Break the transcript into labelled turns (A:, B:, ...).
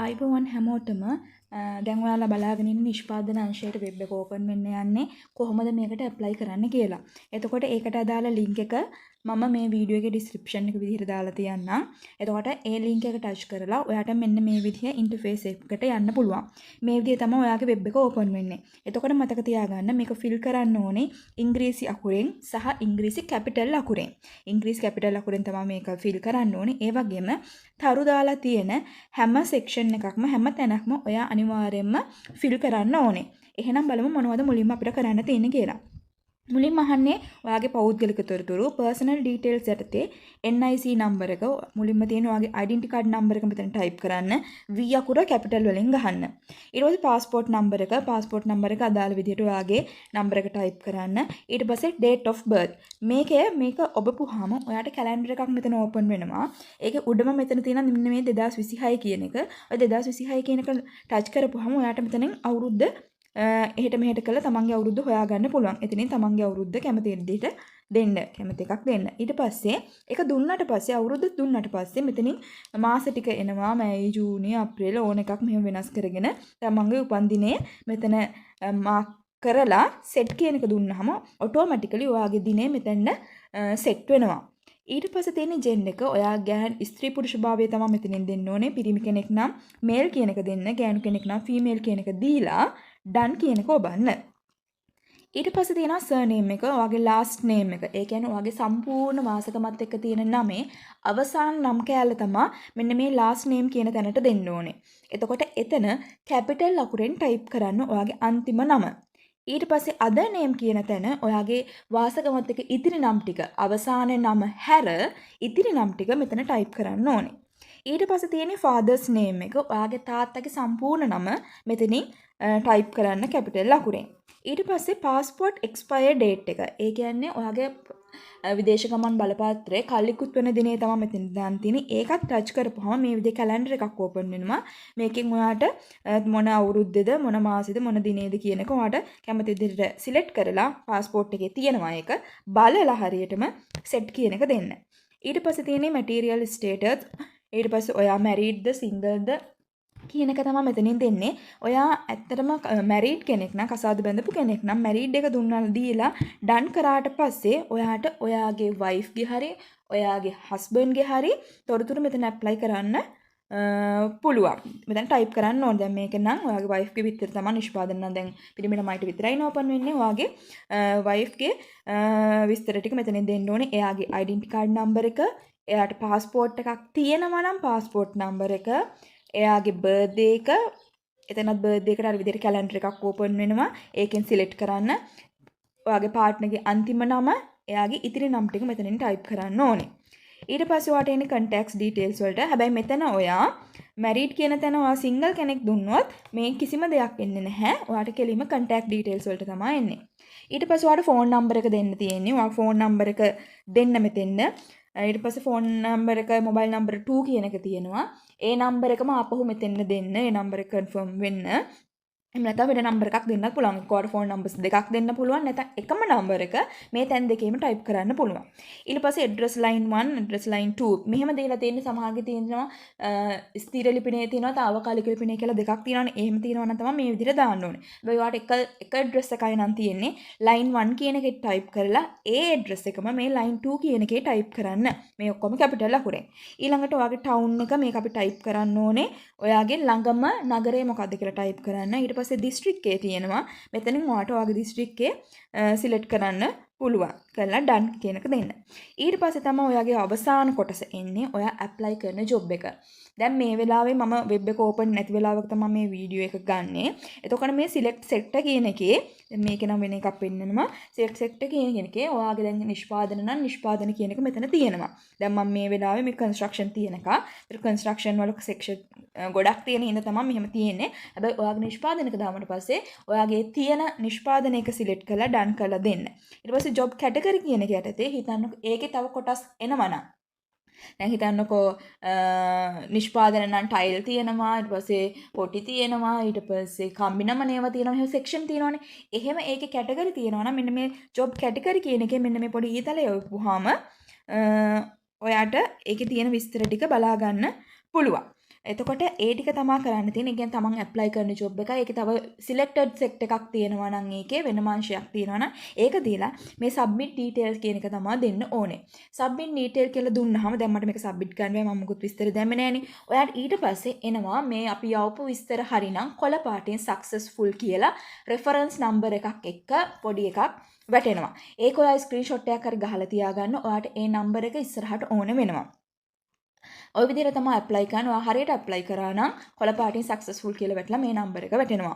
A: අයිබෝවන් හැමෝටම දැන් ඔයාලා බලාගෙන ඉන්න නිෂ්පාදන අංශයට වෙබ් එක ඕපන් වෙන්න යන්නේ කොහොමද මේකට ඇප්ලයි කරන්න කියලා. එතකොට ඒකට අදාළ ලින්ක් එක මම මේ වීඩියෝ එකේ ඩිස්ක්‍රිප්ෂන් එක විදිහට දාලා තියන්නම්. එතකොට ඒ ලින්ක් එක ටච් කරලා ඔයාට මෙන්න මේ විදිහ ඉන්ටර්ෆේස් එකකට යන්න පුළුවන්. මේ විදිහ තමයි ඔයාගේ වෙබ් එක ඕපන් වෙන්නේ. එතකොට මතක තියාගන්න මේක ෆිල් කරන්න ඕනේ ඉංග්‍රීසි අකුරෙන් සහ ඉංග්‍රීසි කැපිටල් අකුරෙන්. ඉංග්‍රීසි කැපිටල් අකුරෙන් තමයි මේක ෆිල් කරන්න ඕනේ. ඒ වගේම තරු දාලා තියෙන හැම සෙක්ෂන් එකක්ම හැම තැනක්ම ඔයා අනිවාර්යයෙන්ම ෆිල් කරන්න ඕනේ. එහෙනම් බලමු මොනවද මුලින්ම අපිට කරන්න තියෙන්නේ කියලා. මුලින්ම අහන්නේ ඔයාගේ පෞද්ගලික තොරතුරු personal details යටතේ NIC නම්බර එක මුලින්ම තියෙන ඔයාගේ identity card නම්බර එක මෙතන type කරන්න. V අකුර capital වලින් ගහන්න. ඊට පස්සේ passport නම්බර එක අදාළ විදිහට ඔයාගේ නම්බර එක type කරන්න. ඊට පස්සේ date of birth. මේක ඔබපුවාම ඔයාට කැලෙන්ඩර් එකක් මෙතන open වෙනවා. ඒකේ උඩම මෙතන තියෙන මෙන්න මේ 2026 කියන එක. ඔය 2026 කියන එක touch කරපුවාම ඔයාට මෙතනින් අවුරුද්ද එහෙට මෙහෙට කළා තමන්ගේ අවුරුද්ද හොයාගන්න පුළුවන්. එතනින් තමන්ගේ අවුරුද්ද කැමති විදිහට දෙන්න. කැමති එකක් දෙන්න. ඊට පස්සේ ඒක දුන්නාට පස්සේ අවුරුද්ද දුන්නාට පස්සේ මෙතනින් මාස ටික එනවා. මැයි, ජූනි, අප්‍රේල් ඕන එකක් මෙහෙම වෙනස් කරගෙන තමන්ගේ උපන්දිනය මෙතන මාක් කරලා සෙට් කියන එක දුන්නාම ඔටෝමැටිකලි ඔයාගේ දිනේ මෙතන සෙට් වෙනවා. ඊට පස්සේ තියෙන ජෙන්ඩර් එක ඔයා ගෑන් ස්ත්‍රී පුරුෂ භාවය තමයි මෙතනින් දෙන්න ඕනේ. පිරිමි කෙනෙක් නම් මේල් කියන එක දෙන්න. ගෑනු කෙනෙක් නම් ෆීමේල් කියන එක දීලා done කියන එක ඔබන්න. ඊට පස්සේ තියෙනවා surname එක, ඔයාගේ last name එක. ඒ කියන්නේ ඔයාගේ සම්පූර්ණ වාසකමත් එක්ක තියෙන නමේ අවසාන නම් කෑල්ල තමයි මෙන්න මේ last name කියන තැනට දෙන්න ඕනේ. එතකොට එතන capital අකුරෙන් type කරන්න ඔයාගේ අන්තිම නම. ඊට පස්සේ other name කියන තැන ඔයාගේ වාසකමත් එක්ක ඉතිරි නම් ටික අවසාන නම හැර ඉතිරි නම් ටික මෙතන type කරන්න ඕනේ. ඊට පස්සේ තියෙන්නේ father's name එක. ඔයාගේ තාත්තගේ සම්පූර්ණ නම මෙතනින් type කරන්න capital අකුරෙන්. ඊට පස්සේ passport expire date එක. ඒ කියන්නේ ඔයාගේ විදේශ ගමන් බලපත්‍රයේ කල්ලිකුත් වෙන දිනේ තමයි මෙතන දාන්න තියෙන්නේ. ඒකත් ටච් කරපුවම මේ විදිහේ කැලෙන්ඩර් එකක් ඕපන් වෙනවා. මේකෙන් ඔයාට මොන අවුරුද්දේද මොන මාසෙද මොන දිනේද කියන එක ඔයාට කැමති විදිහට සිලෙක්ට් කරලා passport එකේ තියෙනවා ඒක බලලා හරියටම set කියන එක දෙන්න. ඊට පස්සේ තියෙන්නේ material status. ඊට පස්සේ ඔයා marriedද singledද කියන එක තමයි මෙතනින් දෙන්නේ. ඔයා ඇත්තටම මැරිඩ් කෙනෙක් නම් කසාද බැඳපු කෙනෙක් නම් මැරිඩ් එක දුන්නා දීලා ඩන් කරාට පස්සේ ඔයාට ඔයාගේ වයිෆ් ගේ හරි ඔයාගේ හස්බන්ඩ් ගේ හරි තොරතුරු මෙතන ඇප්ලයි කරන්න පුළුවන්. මෙතන ටයිප් කරන්න ඕනේ. දැන් මේක නම් ඔයාගේ වයිෆ් ගේ විතර තමයි නිෂ්පාදන නම් දැන් පිරිමි ළමයිට විතරයි ඕපන් වෙන්නේ. ඔයාගේ වයිෆ් ගේ විස්තර ටික මෙතනින් දෙන්න ඕනේ. එයාගේ ඩෙන්ටිටි කාඩ් නම්බර එක, එයාට පාස්පෝර්ට් එකක් තියෙනවා නම් පාස්පෝර්ට් නම්බර එක, එයාගේ බර්ත්ඩේ එක, එතනත් බර්ත්ඩේ එකට අර විදිහට කැලෙන්ඩර් එකක් ඕපන් වෙනවා. ඒකෙන් සිලෙක්ට් කරන්න. ඔයාගේ පාර්ට්නර්ගේ අන්තිම නම, එයාගේ ඉතිරි නම් ටික මෙතනින් ටයිප් කරන්න ඕනේ. ඊට පස්සේ ඔයාට එන්නේ contacts details වලට. හැබැයි මෙතන ඔයා married කියන තැන ඔයා single කෙනෙක් දුන්නොත් මේ කිසිම දෙයක් එන්නේ නැහැ. ඔයාට කෙලින්ම contact details වලට තමයි එන්නේ. ඊට පස්සේ ඔයාට phone number එක දෙන්න තියෙන්නේ. ඔයා phone number එක දෙන්න මෙතෙන්න. ඊට පස්සේ ෆෝන් නම්බර එක මොබයිල් නම්බර 2 කියන එක තියෙනවා. ඒ නම්බර එකම ආපහු මෙතෙන්න දෙන්න. ඒ නම්බර එක කන්ෆර්ම් වෙන්න. එහෙම නැත්නම් වෙන නම්බර එකක් දෙන්නත් පුළුවන්. එක්කවට ෆෝන් නම්බර්ස් දෙකක් දෙන්න පුළුවන්. නැත්නම් එකම නම්බර එක මේ තැන් දෙකේම ටයිප් කරන්න පුළුවන්. ඊට පස්සේ address line 1, address line 2 මෙහෙම දීලා තියෙන සමහරගේ තියෙනවා ස්ථිර ලිපිනේ තියෙනවා, తాවකාලික ලිපිනේ කියලා දෙකක් තියෙනවානේ. එහෙම තියෙනවා නම් තමයි මේ විදිහට දාන්න ඕනේ. හැබැයි ඔයාලට එක address එකයි නම් තියෙන්නේ. line 1 කියන එකේ ටයිප් කරලා ඒ address එකම මේ line 2 කියන එකේ ටයිප් කරන්න. මේ ඔක්කොම capital අකුරෙන්. ඊළඟට ඔයාගේ town එක මේක අපි ටයිප් කරන්න ඕනේ. ඔයාගේ ළඟම නගරය මොකක්ද කියලා ටයිප් කරන්න. ඊට පස්සේ district එකේ තියෙනවා. මෙතනින් ඔයාට ඔයාගේ district එකේ select කරන්න පුළුවන්. කරලා done කියන එක දෙන්න. ඊට පස්සේ තමයි ඔයාගේ අවසාන කොටස එන්නේ. ඔයා apply කරන job එක. දැන් මේ වෙලාවේ මම web එක open නැති වෙලාවක තමයි මේ වීඩියෝ එක ගන්නෙ. එතකොට මේ select sector කියන එකේ මේක නම් වෙන එකක් පෙන්නනවා. select sector කියන එකේ ඔයාගේ දැන් නිෂ්පාදන නම් නිෂ්පාදන කියන එක මෙතන තියෙනවා. දැන් මම මේ වෙලාවේ මේ construction තියෙන එක. ඒක construction වල section ගොඩක් තියෙන හින්දා තමයි මෙහෙම තියෙන්නේ. හැබැයි ඔයාගේ නිෂ්පාදනක දාමට පස්සේ ඔයාගේ තියෙන නිෂ්පාදනයක select කරලා done කරලා දෙන්න. ඊට පස්සේ job category කියන එක යටතේ හිතන්නකො ඒකේ තව කොටස් එනවා නම් දැන් හිතන්නකෝ නිෂ්පාදන නම් ටයිල් තියෙනවා, ඊට පස්සේ පොටි තියෙනවා, ඊට පස්සේ කම්බිනම නේව තියෙනවා, එහෙම සෙක්ෂන් තියෙනවානේ. එහෙම ඒකේ කැටගරි තියෙනවා නම් මෙන්න මේ ජොබ් කැටගරි කියන එකේ මෙන්න මේ පොඩි ඊතලය යවපුවාම ඔයාට ඒකේ තියෙන විස්තර ටික බලා ගන්න පුළුවන්. එතකොට ඒ ටික තමා කරන්න තියෙන්නේ. ඒ කියන්නේ තමන් ඇප්ලයි කරන ජොබ් එක. ඒකේ තව සිලෙක්ටඩ් සෙක්ට් එකක් තියෙනවා නම් ඒකේ වෙනම අංශයක් තියෙනවා නම් ඒක දීලා මේ සබ්මිට් ඩීටේල්ස් කියන එක තමයි දෙන්න ඕනේ. සබ්මිට් ඩීටේල් කියලා දුන්නාම දැන් මට මේක සබ්මිට් කරන්න බෑ. මම මුකුත් විස්තර දැම්මේ නෑනේ. ඔයාට ඊට පස්සේ එනවා මේ අපි යවපු විස්තර හරිනම් කොළ පාටින් සක්සස්ෆුල් කියලා රෙෆරන්ස් නම්බර් එකක් එක්ක පොඩි එකක් වැටෙනවා. ඒක ඔයා ස්ක්‍රීන්ෂොට් එකක් හරි ගහලා තියාගන්න. ඔයාට ඒ නම්බර් එක ඉස්සරහට ඕනේ වෙනවා. ඔය විදිහට තමයි ඇප්ලයි කරන්න. ඔයා හරියට ඇප්ලයි කරා නම් කොළ පාටින් සක්සස්ෆුල් කියලා වැටලා මේ නම්බර් එක වැටෙනවා.